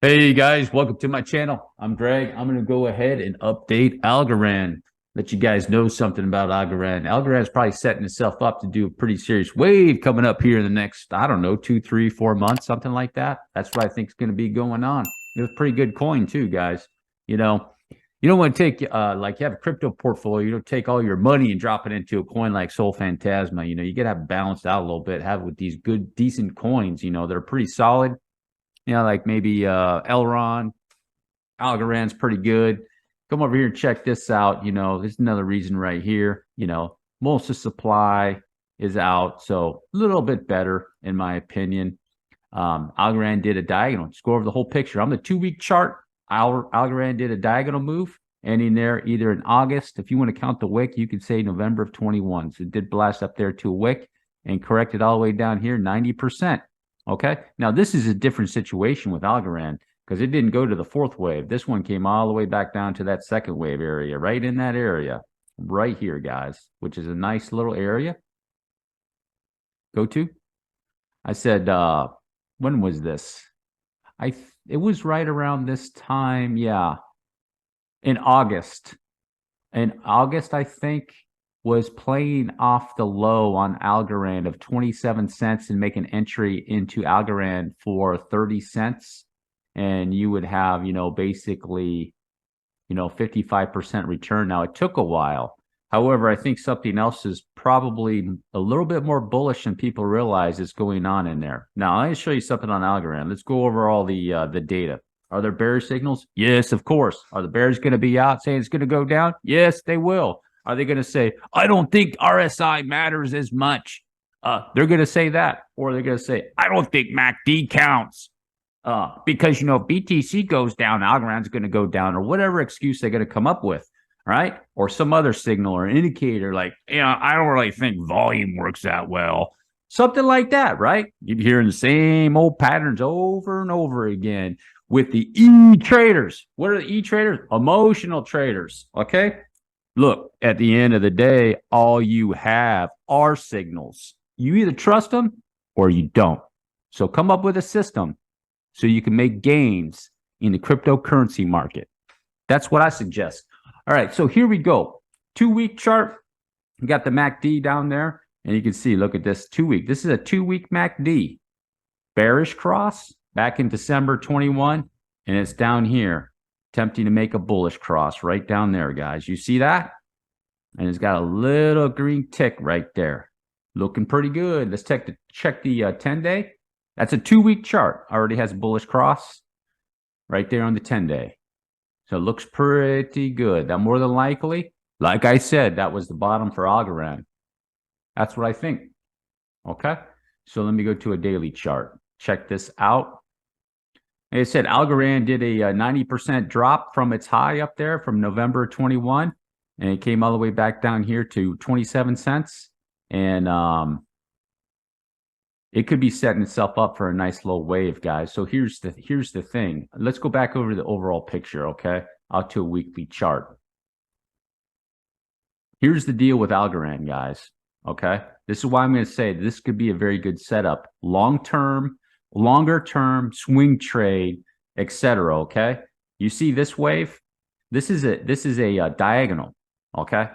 Hey guys, welcome to my channel. I'm Greg. I'm going to go ahead and update Algorand. Let you guys know something about Algorand. Algorand is probably setting itself up to do a pretty serious wave coming up here in the next, I don't know, 2, 3, 4 months, something like that. That's what I think is going to be going on. It's a pretty good coin too, guys. You know, you don't want to take like you have a crypto portfolio. You don't take all your money and drop it into a coin like Soul Phantasma. You got to have balanced out a little bit. Have with these good, decent coins. That are pretty solid. Like maybe Elrond, Algorand's pretty good. Come over here and check this out. There's another reason right here. Most of supply is out, so a little bit better in my opinion. Algorand did a diagonal. Just go over the whole picture. On the 2-week chart, Algorand did a diagonal move, ending there either in August. If you want to count the wick, you could say November of 21. So it did blast up there to a wick and corrected all the way down here 90%. Okay, now this is a different situation with Algorand because it didn't go to the fourth wave. This one came all the way back down to that second wave area, right in that area, right here, guys, which is a nice little area. Go to. I said, when was this? It was right around this time, yeah, in August. In August, I think, was playing off the low on Algorand of 27 cents and make an entry into Algorand for 30 cents. And you would have, basically, 55% return. Now, it took a while. However, I think something else is probably a little bit more bullish than people realize is going on in there. Now, I'm going to show you something on Algorand. Let's go over all the data. Are there bearish signals? Yes, of course. Are the bears going to be out saying it's going to go down? Yes, they will. Are they going to say, I don't think RSI matters as much? They're going to say that. Or they're going to say, I don't think MACD counts. Because, BTC goes down, Algorand's going to go down, or whatever excuse they're going to come up with, right? Or some other signal or indicator like, I don't really think volume works that well. Something like that, right? You're hearing the same old patterns over and over again with the E-traders. What are the E-traders? Emotional traders, okay? Look, at the end of the day, all you have are signals. You either trust them or you don't. So come up with a system so you can make gains in the cryptocurrency market. That's what I suggest. All right, so here we go. 2-week chart. You got the MACD down there, and you can see, look at this 2-week. This is a 2-week MACD. Bearish cross back in December 21, and it's down here. Attempting to make a bullish cross right down there, guys. You see that? And it's got a little green tick right there. Looking pretty good. Let's check the 10-day. That's a 2-week chart. Already has a bullish cross right there on the 10-day. So it looks pretty good. Now, more than likely, like I said, that was the bottom for Algorand. That's what I think. Okay? So let me go to a daily chart. Check this out. It said Algorand did a 90% drop from its high up there from November 21, and it came all the way back down here to 27 cents. And it could be setting itself up for a nice little wave, guys. So here's the thing. Let's go back over the overall picture, okay? Out to a weekly chart. Here's the deal with Algorand, guys, okay? This is why I'm going to say this could be a very good setup. Longer term swing trade, etc. Okay, you see this wave? This is a diagonal. Okay,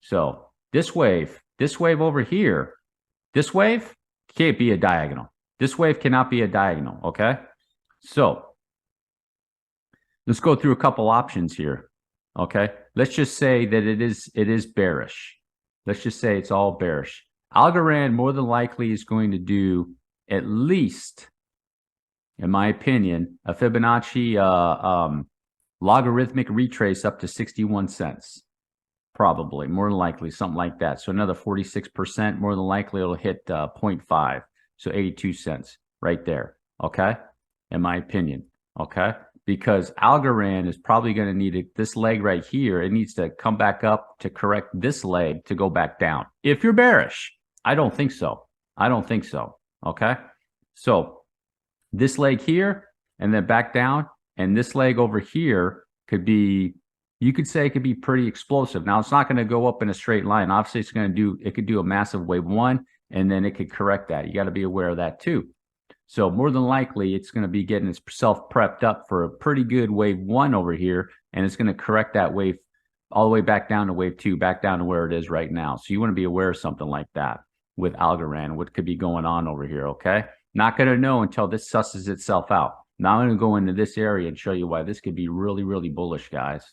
so this wave over here, this wave can't be a diagonal. This wave cannot be a diagonal. Okay, so let's go through a couple options here. Okay, let's just say that it is bearish. Let's just say it's all bearish. Algorand more than likely is going to do at least, in my opinion, a Fibonacci logarithmic retrace up to 61 cents. Probably, more than likely, something like that. So another 46%, more than likely it'll hit 0.5. So 82 cents right there, okay? In my opinion, okay? Because Algorand is probably going to need this leg right here. It needs to come back up to correct this leg to go back down. If you're bearish, I don't think so. I don't think so, okay? So this leg here and then back down, and this leg over here could be, you could say it could be pretty explosive. Now, it's not going to go up in a straight line. Obviously, it could do a massive wave one, and then it could correct that. You got to be aware of that too. So more than likely, it's going to be getting itself prepped up for a pretty good wave 1 over here, and it's going to correct that wave all the way back down to wave 2, back down to where it is right now. So you want to be aware of something like that with Algorand, what could be going on over here, okay? Not going to know until this susses itself out. Now I'm going to go into this area and show you why this could be really, really bullish, guys.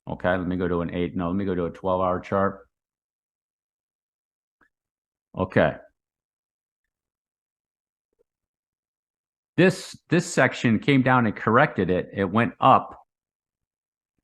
Okay, let me go to let me go to a 12-hour chart. Okay. This section came down and corrected it. It went up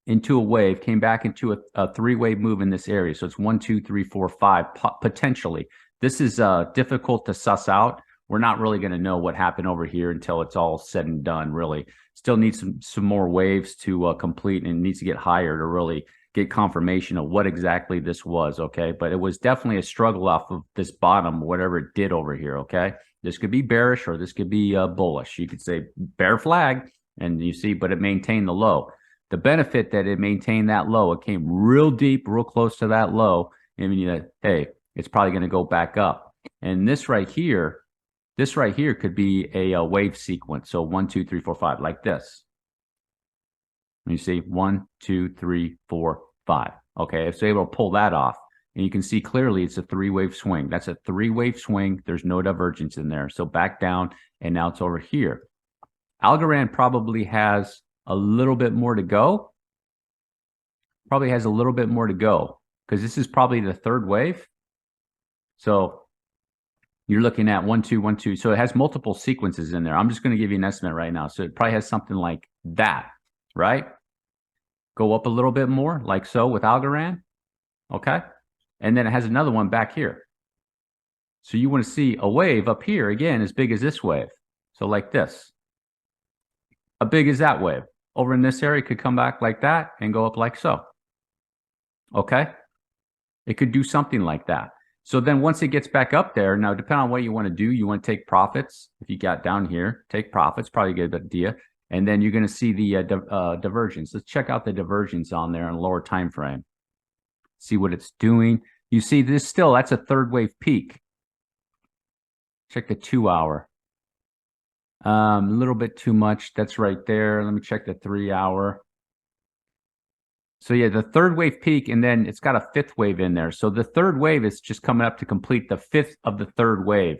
into a wave, came back into a 3-wave move in this area. So it's 1, 2, 3, 4, 5, potentially. This is difficult to suss out. We're not really going to know what happened over here until it's all said and done, really. Still needs some more waves to complete, and needs to get higher to really get confirmation of what exactly this was, okay? But it was definitely a struggle off of this bottom, whatever it did over here, okay? This could be bearish or this could be bullish. You could say bear flag, and you see, but it maintained the low. The benefit that it maintained that low, it came real deep, real close to that low. I mean, hey, it's probably going to go back up. And this right here could be a wave sequence. So 1, 2, 3, 4, 5, like this. You see 1, 2, 3, 4, 5. Okay, so able to pull that off. And you can see clearly it's a 3-wave swing. That's a 3-wave swing. There's no divergence in there. So back down, and now it's over here. Algorand probably has a little bit more to go. Probably has a little bit more to go because this is probably the 3rd wave. So you're looking at 1, 2, 1, 2. So it has multiple sequences in there. I'm just going to give you an estimate right now. So it probably has something like that, right? Go up a little bit more, like so with Algorand. Okay. And then it has another one back here. So you want to see a wave up here, again, as big as this wave. So like this. How big is that wave? Over in this area, it could come back like that and go up like so. Okay. It could do something like that. So then once it gets back up there, now depending on what you want to do, you want to take profits. If you got down here, take profits, probably a good idea. And then you're going to see the divergence. Let's check out the divergence on there in a lower time frame. See what it's doing. You see this still, that's a 3rd wave peak. Check the 2-hour. A little bit too much. That's right there. Let me check the 3-hour. So yeah, the 3rd wave peak, and then it's got a 5th wave in there. So the 3rd wave is just coming up to complete the 5th of the 3rd wave.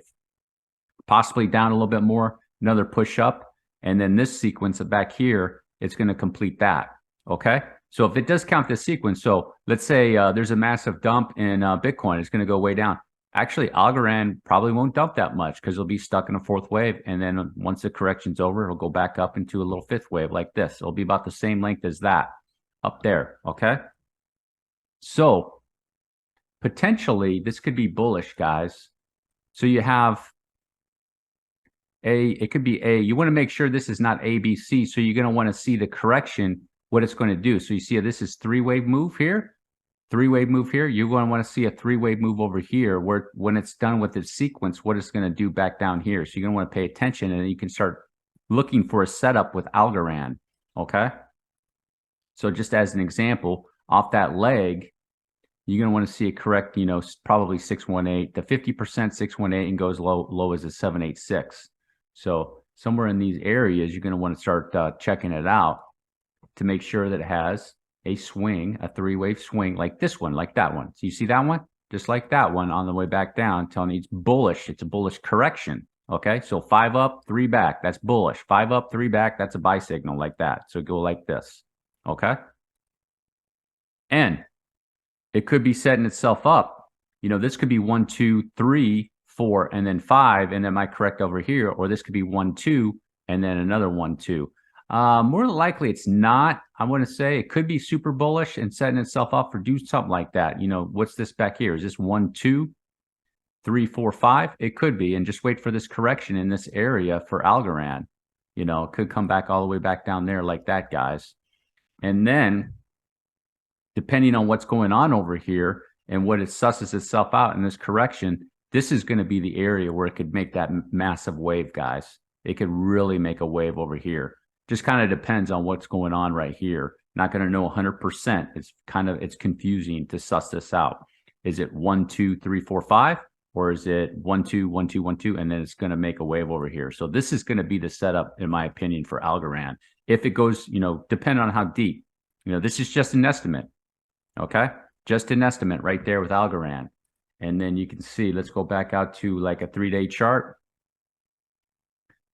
Possibly down a little bit more, another push up. And then this sequence back here, it's going to complete that. Okay. So if it does count this sequence, so let's say there's a massive dump in Bitcoin, it's going to go way down. Actually, Algorand probably won't dump that much because it'll be stuck in a 4th wave. And then once the correction's over, it'll go back up into a little 5th wave like this. It'll be about the same length as that up there. Okay. So potentially this could be bullish, guys. So you have it could be you want to make sure this is not ABC. So you're going to want to see the correction, what it's going to do. So you see this is 3-wave move here, 3-wave move here. You're going to want to see a 3-wave move over here where when it's done with its sequence, what it's going to do back down here. So you're going to want to pay attention, and then you can start looking for a setup with Algorand. Okay. So just as an example, off that leg, you're going to want to see it correct, you know, probably 618, the 50% 618, and goes low as a 786. So somewhere in these areas, you're going to want to start checking it out to make sure that it has a swing, a 3-wave swing like this one, like that one. So you see that one? Just like that one on the way back down, telling you it's bullish. It's a bullish correction. Okay, so 5 up, 3 back. That's bullish. 5 up, 3 back. That's a buy signal like that. So go like this. Okay. And it could be setting itself up. You know, this could be 1, 2, 3, 4, and then 5, and it might correct over here. Or this could be 1, 2, and then another 1, 2. More than likely, it's not. I want to say it could be super bullish and setting itself up for do something like that. You know, what's this back here? Is this 1, 2, 3, 4, 5? It could be. And just wait for this correction in this area for Algorand. You know, it could come back all the way back down there like that, guys. And then, depending on what's going on over here and what it susses itself out in this correction, this is going to be the area where it could make that massive wave, guys. It could really make a wave over here. Just kind of depends on what's going on right here. Not going to know 100%. It's confusing to suss this out. Is it 1, 2, 3, 4, 5, or is it 1 2 1 2 1 2, and then it's going to make a wave over here. So this is going to be the setup, in my opinion, for Algorand. If it goes, depending on how deep, this is just an estimate. Okay, just an estimate right there with Algorand. And then you can see, let's go back out to like a 3-day chart.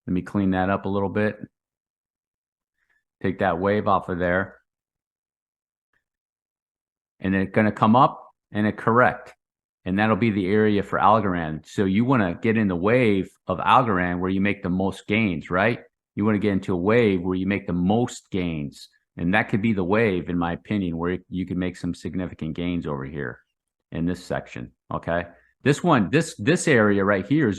Let me clean that up a little bit. Take that wave off of there. And it's going to come up and it correct. And that'll be the area for Algorand. So you want to get in the wave of Algorand where you make the most gains, right? You want to get into a wave where you make the most gains. And that could be the wave, in my opinion, where you can make some significant gains over here in this section. Okay. This one, this area right here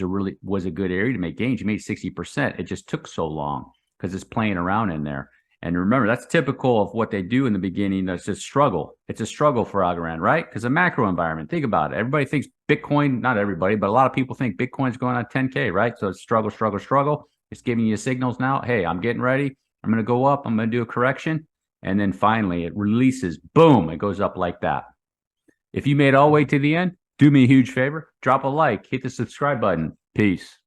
was a good area to make gains. You made 60%. It just took so long because it's playing around in there. And remember, that's typical of what they do in the beginning. That's a struggle. It's a struggle for Algorand, right? Because a macro environment, think about it. Everybody thinks Bitcoin, not everybody, but a lot of people think Bitcoin's going on 10K, right? So it's struggle, struggle, struggle. It's giving you signals now. Hey, I'm getting ready. I'm going to go up. I'm going to do a correction. And then finally it releases. Boom. It goes up like that. If you made it all the way to the end, do me a huge favor. Drop a like. Hit the subscribe button. Peace.